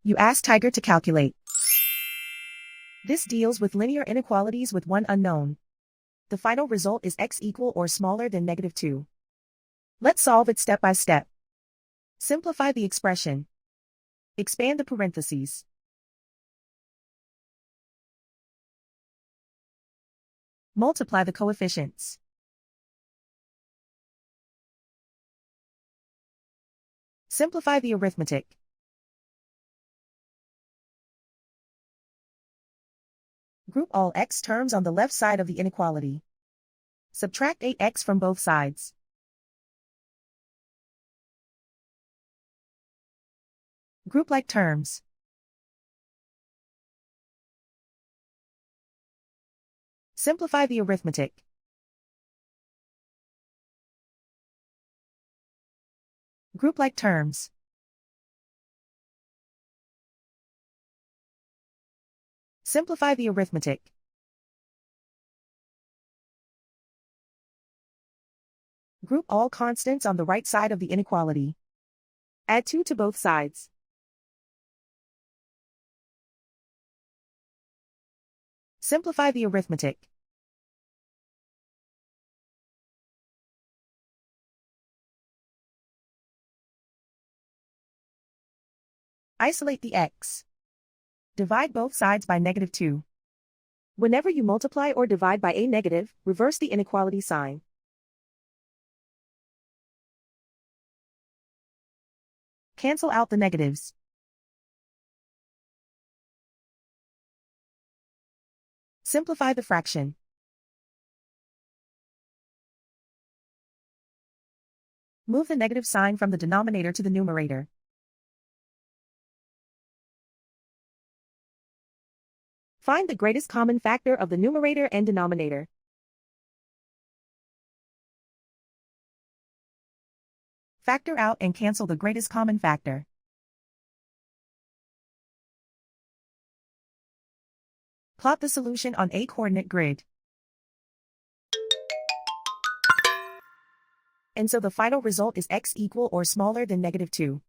You ask Tiger to calculate. This deals with linear inequalities with one unknown. The final result is x equal or smaller than -2. Let's solve it step by step. Simplify the expression. Expand the parentheses. Multiply the coefficients. Simplify the arithmetic. Group all x terms on the left side of the inequality. Subtract 8x from both sides. Group like terms. Simplify the arithmetic. Group like terms. Simplify the arithmetic. Group all constants on the right side of the inequality. Add 2 to both sides. Simplify the arithmetic. Isolate the x. Divide both sides by -2. Whenever you multiply or divide by a negative, reverse the inequality sign. Cancel out the negatives. Simplify the fraction. Move the negative sign from the denominator to the numerator. Find the greatest common factor of the numerator and denominator. Factor out and cancel the greatest common factor. Plot the solution on a coordinate grid. And so the final result is x equal or smaller than -2.